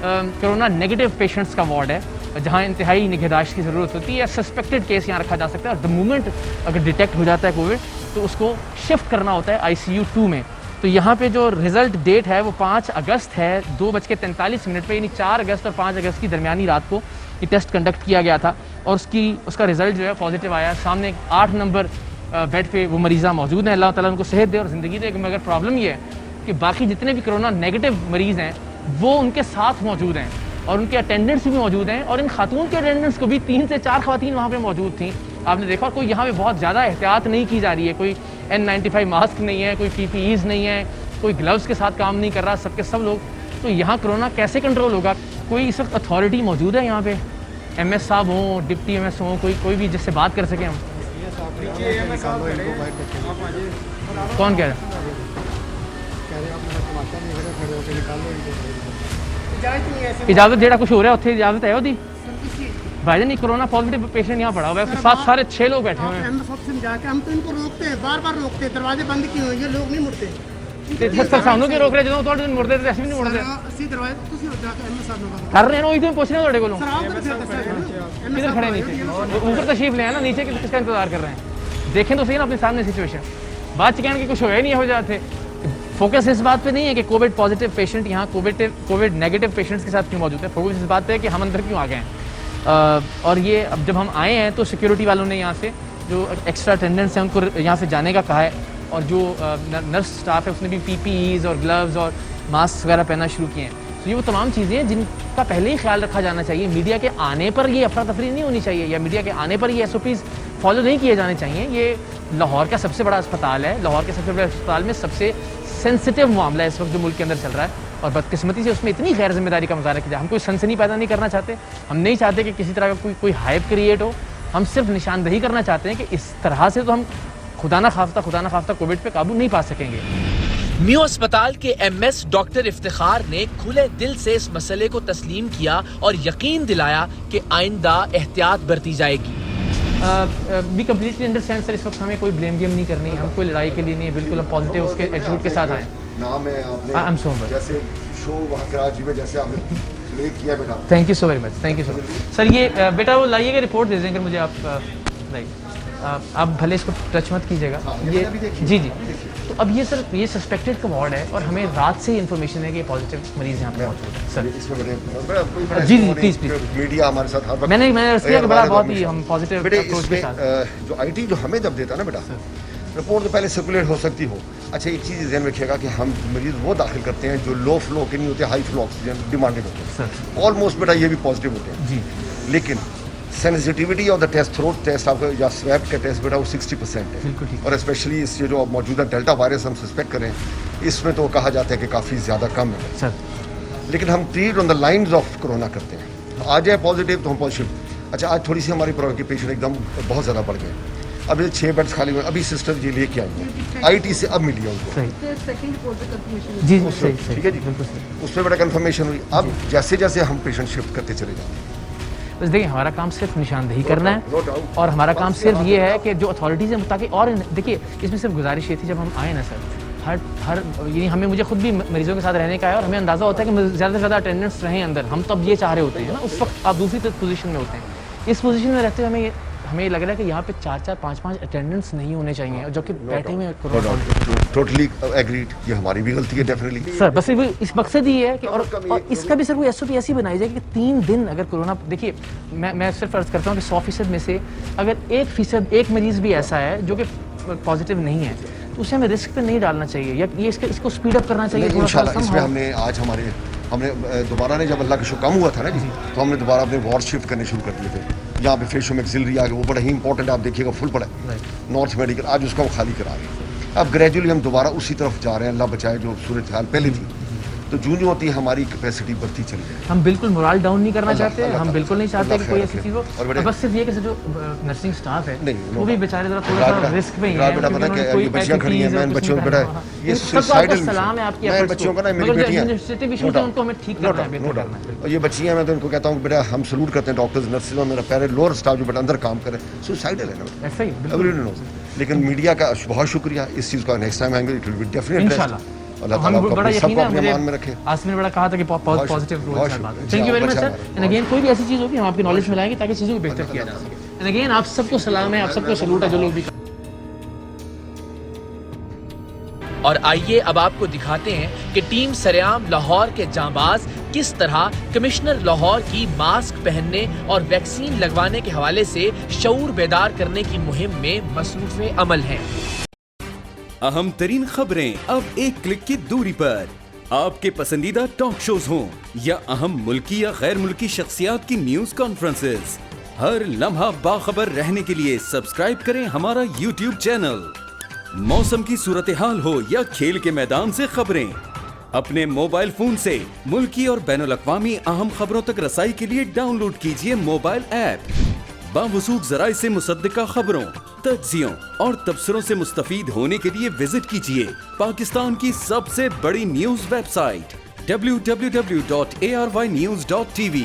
कोरोना नेगेटिव पेशेंट्स का वार्ड है, जहाँ इंतहाई निगहदाश्त की ज़रूरत होती है या सस्पेक्टेड केस यहाँ रखा जा सकता है। और द मोमेंट अगर डिटेक्ट हो जाता है कोविड तो उसको शिफ्ट करना होता है आईसीयू 2 में। तो यहाँ पे जो रिज़ल्ट डेट है वो 5 अगस्त है, 2:43 पे, यानी 4 अगस्त और 5 अगस्त की दरमियानी रात को ये टेस्ट कंडक्ट किया गया था, और उसका रिज़ल्ट जो है पॉजिटिव आया। सामने 8 नंबर बेड पे वो मरीज़ा मौजूद हैं, अल्लाह ताला उनको सेहत दे और ज़िंदगी दे। मगर प्रॉब्लम ये है कि बाकी जितने भी कोरोना नेगेटिव मरीज़ हैं वो उनके साथ मौजूद हैं, और उनके अटेंडेंट्स भी मौजूद हैं, और इन खातून के अटेंडेंट्स को भी 3 से 4 ख़वातीन वहाँ पे मौजूद थी। आपने देखा, कोई यहाँ पे बहुत ज़्यादा एहतियात नहीं की जा रही है, कोई N95 मास्क नहीं है, कोई PPEs नहीं है, कोई ग्लव्स के साथ काम नहीं कर रहा, सबके सब लोग। तो यहाँ कोरोना कैसे कंट्रोल होगा? कोई इस वक्त अथॉरिटी मौजूद है यहाँ पे? MS साहब हों, डिप्टी MS हों, कोई भी जिससे बात कर सकें हम? कौन कह रहे हैं? इजाजत जेड़ा कुछ हो रहा है उत्थे इजाजत है ओदी भाई नहीं? कोरोना पॉजिटिव पेशेंट यहाँ पड़ा हुआ है, साथ सारे 6 लोग बैठे हुए हैं। हम सब समझा के हम तो इनको रोकते हैं, बार बार रोकते हैं, दरवाजे बंद किए हुए हैं, ये लोग नहीं मुड़ते। ਸਰ ਸਾਨੂੰ ਕੀ ਰੋਕ ਰਿਹਾ ਜਦੋਂ ਤੁਹਾਡੇ ਮੁੜਦੇ ਤੇ ਅਸੀਂ ਵੀ ਨਹੀਂ ਮੁੜਦੇ ਅਸੀਂ ਦਰਵਾਜ਼ੇ ਤੁਸੀਂ ਜਾ ਕੇ ਐਮਐਸ ਸਾਹਿਬ ਨੂੰ ਕਰ ਰਹੇ ਨੇ ਉਹੀ ਤਾਂ ਪੁੱਛ ਰਹੇ ਤੁਹਾਡੇ ਕੋਲੋਂ फिर किधर खड़े नीचे ऊपर तशरीफ ले आए ना नीचे किसका इंतजार कर रहे हैं देखें तो सही ना अपने सामने सिचुएशन बात कहने की कुछ हो ही नहीं हो जाते फोकस इस बात पे नहीं है कि कोविड पॉजिटिव पेशेंट यहाँ कोविड नेगेटिव पेशेंट्स के साथ क्यों मौजूद है फोकस इस बात पे है कि हम अंदर क्यों आ गए हैं और ये अब जब हम आए हैं तो सिक्योरिटी वालों ने यहाँ से जो एक्स्ट्रा अटेंडेंट्स हैं उनको यहाँ से जाने का कहा है और जो नर्स स्टाफ है उसने भी PPEs और ग्लव्स और मास्क वगैरह पहनना शुरू किए हैं तो ये वो तमाम चीज़ें हैं जिनका पहले ही ख्याल रखा जाना चाहिए मीडिया के आने पर ये अफरा तफरी नहीं होनी चाहिए या मीडिया के आने पर ये SOPs फॉलो नहीं किए जाने चाहिए ये लाहौर का सबसे बड़ा अस्पताल है लाहौर के सबसे बड़े अस्पताल में सबसे सेंसिटिव मामला है इस वक्त जो मुल्क के अंदर चल रहा है और बदकिस्मती से उसमें इतनी गैर जिम्मेदारी का मुजाहरा किया जाए हम कोई सनसनी पैदा नहीं करना चाहते हम नहीं चाहते कि किसी तरह का कोई हाइप क्रिएट हो हम सिर्फ निशानदही करना चाहते हैं कि इस तरह से तो हम खुदा ना खाफ्ता कोविड पे काबू नहीं पा सकेंगे म्यू अस्पताल के MS डॉक्टर इफ्तिखार ने खुले दिल से इस मसले को तस्लीम किया और यकीन दिलाया कि आइंदा एहतियात बरती जाएगी वी कम्प्लीटली अंडरस्टैंड सर इस वक्त हमें कोई ब्लेम गेम नहीं करनी हम कोई लड़ाई के लिए नहीं बिल्कुल हम पॉजिटिव उसके एटीट्यूड के साथ आए नाम है आपने जैसे शो वहाँ कराची में जैसे आपने प्ले किया बेटा thank you so very much thank you so much sir ये बेटा वो लाइएगा रिपोर्ट दे देंगे मुझे आप राइट आप भले इसको टच मत कीजिएगा ये जी तो अब ये सर ये सस्पेक्टेड का वार्ड है और हमें रात से ही इन्फॉर्मेशन है कि पॉजिटिव मरीज यहाँ पे मौजूद है सर जी प्लीज मीडिया हमारे साथ हर वक्त मैंने किया कि बड़ा बहुत ही हम पॉजिटिव अप्रोच के साथ जो IT जो हमें जब देता है ना बेटा रिपोर्ट तो पहले सर्कुलेट हो सकती हो अच्छा एक चीज़ ध्यान रखिएगा कि हम मरीज वो दाखिल करते हैं जो लो फ्लो के नहीं होते हाई फ्लो ऑक्सीजन डिमांडेड होते हैं ऑलमोस्ट बेटा ये भी पॉजिटिव होते हैं जी लेकिन sensitivity of the test throat test आपका या स्वैब का टेस्ट बेटा वो 60% है और स्पेशली इस जो मौजूदा डेल्टा वायरस हम सस्पेक्ट करें इसमें तो कहा जाता है कि काफ़ी ज़्यादा कम है सर लेकिन हम treat on the lines of corona करते हैं आ जाए पॉजिटिव तो हम पॉजिटिव अच्छा आज थोड़ी सी हमारी प्रोक्यूपेशन एकदम बहुत ज़्यादा बढ़ गए अब ये 6 बेड्स खाली हुए अभी सिस्टर जी लेके आई हैं IT से अब मिली है उनको जी ठीक है जी उसमें बड़ा कंफर्मेशन हुई अब जैसे जैसे हम पेशेंट शिफ्ट करते चले जाते हैं बस देखिए हमारा काम सिर्फ निशानदही करना है और हमारा काम सिर्फ ये है कि जो अथॉरिटीज़ हैं ताकि और देखिए इसमें सिर्फ गुजारिश ये थी जब हम आए ना सर हर यानी हमें मुझे खुद भी मरीजों के साथ रहने का है और हमें अंदाज़ा होता है कि ज़्यादा से ज़्यादा अटेंडेंट्स रहें अंदर हम तब ये चाह रहे होते हैं ना उस वक्त आप दूसरी पोजीशन में होते हैं इस पोजीशन में रहते हुए हमें लग रहा है कि यहाँ पे 4-4 5-5 अटेंडेंट्स नहीं होने चाहिए और जो कि बैठे हुए टोटली एग्रीड ये हमारी भी गलती है डेफिनेटली सर बस इस मकसद ही है कि और इसका भी सर कोई SOP ऐसी बनाई जाए कि 3 दिन अगर कोरोना देखिए मैं सिर्फ अर्ज करता हूँ कि 100% में से अगर 1% एक मरीज़ भी ऐसा है जो कि पॉजिटिव नहीं है तो उसे हमें रिस्क पे नहीं डालना चाहिए या ये इसको स्पीड अप करना चाहिए इंशाल्लाह इसमें हमने आज हमने दोबारा ने जब अल्लाह का शुक्र कम हुआ था ना जी तो हमने दोबारा अपने वार्ड शिफ्ट करने शुरू कर दिए थे यहाँ पे फेशियो मैक्सिलरी आ गया वो बड़ा ही इंपॉर्टेंट आप देखिएगा फुल पड़ा है नॉर्थ मेडिकल आज उसका वो खाली करा रहे हैं अब ग्रेजुअली हम दोबारा उसी तरफ जा रहे हैं अल्लाह बचाए जो सूरत हाल पहले थी तो जूं जूं होती है हमारी कैपेसिटी बढ़ती चली जाए हम बिल्कुल मोरल डाउन नहीं करना चाहते हम बिल्कुल नहीं चाहते कि कोई ऐसी चीज़ हो बस सिर्फ ये कि जो नर्सिंग स्टाफ है वो भी बेचारे जरा थोड़ा सा रिस्क में ही है बेटा पता है कि बच्चियां खड़ी हैं मैं बच्चों बेटा ये सुसाइडल सलाम है आपकी मैं बच्चों का ना मेरी बेटियां एडमिनिस्ट्रेटिव इशूज हैं उनको हमें ठीक करना है और ये बच्चियां मैं तो उनको कहता हूं बेटा हम सलूट करते हैं डॉक्टर्स नर्सेज और मेरा पैरे लोअर स्टाफ जो बेटा अंदर काम करे सुसाइडल है ना ऐसा ही बिल्कुल लेकिन मीडिया का बहुत शुक्रिया इस चीज़ का नेक्स्ट टाइम आएंगे इट विल बी डेफिनेटली इंशाल्लाह अल्लाह ताला बड़ा यकीन है मुझे मान में रखे आसिफ ने बड़ा कहा था कि पॉजिटिव रोल है thank you very much sir and again कोई भी ऐसी चीज़ होगी हम आपकी नॉलेज में लाएंगे ताकि चीज़ों को बेहतर किया जा सके एंड अगेन आप सबको सलाम है आप सबको सलूट है जो लोग भी और आइए अब आपको दिखाते हैं कि टीम सरेआम लाहौर के जांबाज किस तरह कमिश्नर लाहौर की मास्क पहनने और वैक्सीन लगवाने के हवाले से शऊर बेदार करने की मुहिम में मसरूफ अमल हैं। अहम तरीन खबरें अब एक क्लिक की दूरी पर, आपके पसंदीदा टॉक शोज हों या अहम मुल्की या गैर मुल्की शख्सियात की न्यूज कॉन्फ्रेंसेस, हर लम्हा बाखबर रहने के लिए सब्सक्राइब करें हमारा YouTube चैनल। मौसम की सूरत हाल हो या खेल के मैदान से खबरें, अपने मोबाइल फोन से मुल्की और बैनुल-अक़वामी अहम खबरों तक रसाई के लिए डाउनलोड कीजिए मोबाइल ऐप। बावसूख ज़राए से मुसद्दिका खबरों, तज्ज़ियों और तबसरों से मुस्तफ़ीद होने के लिए विजिट कीजिए पाकिस्तान की सबसे बड़ी न्यूज वेबसाइट www.arYnews.tv।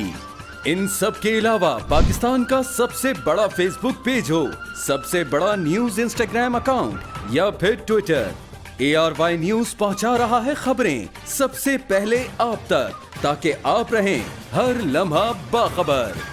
इन सब के अलावा पाकिस्तान का सबसे बड़ा फेसबुक पेज हो, सबसे बड़ा न्यूज इंस्टाग्राम अकाउंट या फिर ट्विटर, ARY न्यूज पहुंचा रहा है खबरें सबसे पहले आप तक, ताकि आप रहें हर लम्हा बाखबर।